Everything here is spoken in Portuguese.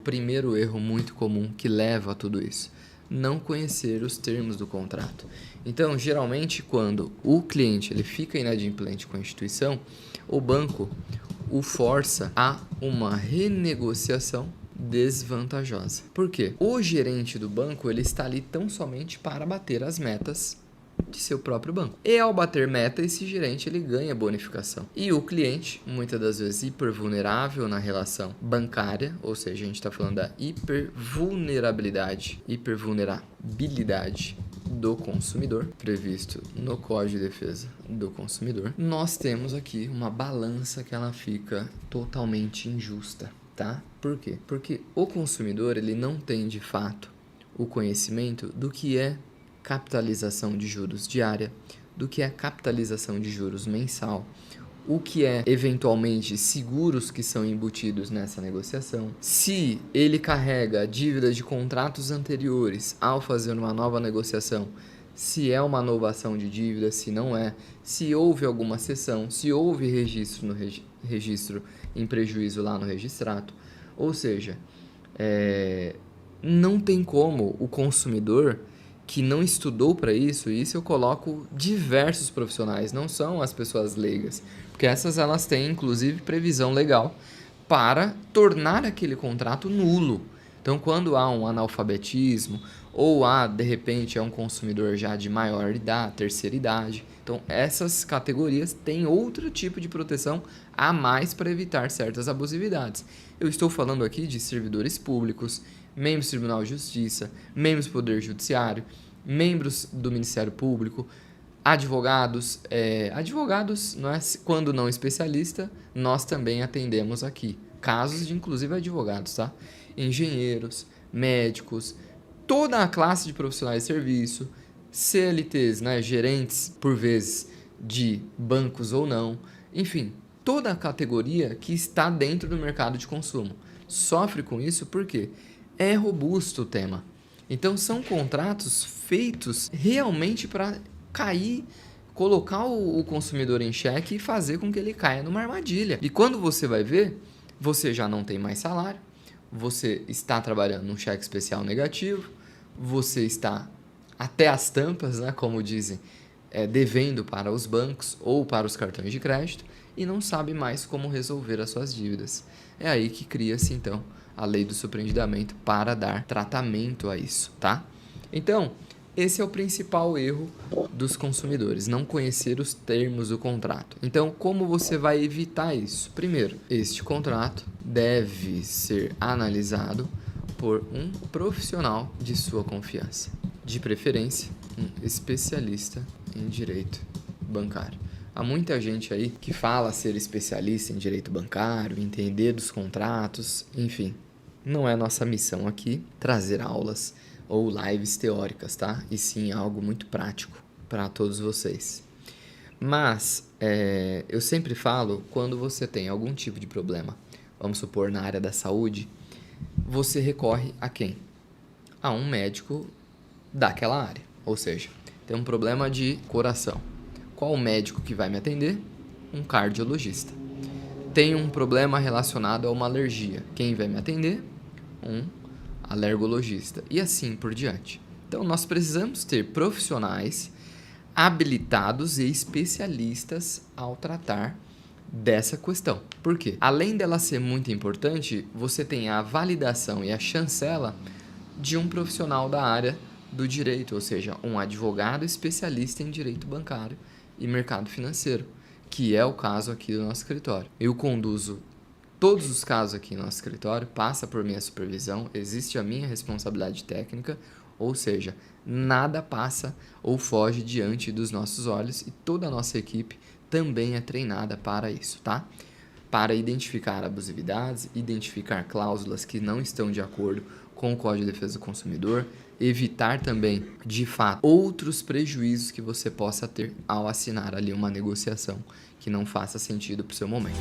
primeiro erro muito comum que leva a tudo isso? Não conhecer os termos do contrato. Então, geralmente, quando o cliente ele fica inadimplente com a instituição, o banco o força a uma renegociação desvantajosa. Por quê? O gerente do banco ele está ali tão somente para bater as metas de seu próprio banco. E ao bater meta, esse gerente ele ganha bonificação. E o cliente, muitas das vezes hipervulnerável na relação bancária, ou seja, a gente está falando da hipervulnerabilidade do consumidor, previsto no Código de Defesa do Consumidor, nós temos aqui uma balança que ela fica totalmente injusta, tá? Por quê? Porque o consumidor ele não tem de fato o conhecimento do que é capitalização de juros diária, do que é capitalização de juros mensal, o que é eventualmente seguros que são embutidos nessa negociação, se ele carrega dívidas de contratos anteriores ao fazer uma nova negociação, se é uma novação de dívida, se não é, se houve alguma cessão, se houve registro em prejuízo lá no registrato, ou seja, não tem como o consumidor que não estudou para isso, e isso eu coloco diversos profissionais, não são as pessoas leigas, porque essas elas têm inclusive previsão legal para tornar aquele contrato nulo. Então, quando há um analfabetismo ou há, de repente, é um consumidor já de maior idade, terceira idade, então essas categorias têm outro tipo de proteção a mais para evitar certas abusividades. Eu estou falando aqui de servidores públicos, membros do Tribunal de Justiça, membros do Poder Judiciário, membros do Ministério Público, advogados, não é, quando não especialista, nós também atendemos aqui, casos de inclusive advogados, tá? Engenheiros, médicos, toda a classe de profissionais de serviço, CLTs, né, gerentes, por vezes, de bancos ou não, enfim, toda a categoria que está dentro do mercado de consumo sofre com isso porque é robusto o tema. Então, são contratos feitos realmente para cair, colocar o consumidor em xeque e fazer com que ele caia numa armadilha. E quando você vai ver, você já não tem mais salário, você está trabalhando num cheque especial negativo, você está até as tampas, né, como dizem, devendo para os bancos ou para os cartões de crédito e não sabe mais como resolver as suas dívidas. É aí que cria-se, então, a lei do superendividamento para dar tratamento a isso, tá? Então, esse é o principal erro dos consumidores, não conhecer os termos do contrato. Então, como você vai evitar isso? Primeiro, este contrato deve ser analisado por um profissional de sua confiança, de preferência, um especialista em direito bancário. Há muita gente aí que fala ser especialista em direito bancário, entender dos contratos, enfim. Não é nossa missão aqui trazer aulas ou lives teóricas, tá? E sim algo muito prático para todos vocês. Mas eu sempre falo, quando você tem algum tipo de problema, vamos supor na área da saúde, você recorre a quem? A um médico daquela área. Ou seja, tem um problema de coração. Qual o médico que vai me atender? Um cardiologista. Tem um problema relacionado a uma alergia. Quem vai me atender? Um alergologista. E assim por diante. Então, nós precisamos ter profissionais habilitados e especialistas ao tratar dessa questão. Por quê? Além dela ser muito importante, você tem a validação e a chancela de um profissional da área do direito, ou seja, um advogado especialista em direito bancário e mercado financeiro, que é o caso aqui do nosso escritório. Eu conduzo todos os casos aqui no nosso escritório, passa por minha supervisão, existe a minha responsabilidade técnica, ou seja, nada passa ou foge diante dos nossos olhos e toda a nossa equipe também é treinada para isso, tá? Para identificar abusividades, identificar cláusulas que não estão de acordo com o Código de Defesa do Consumidor, evitar também, de fato, outros prejuízos que você possa ter ao assinar ali uma negociação que não faça sentido para o seu momento.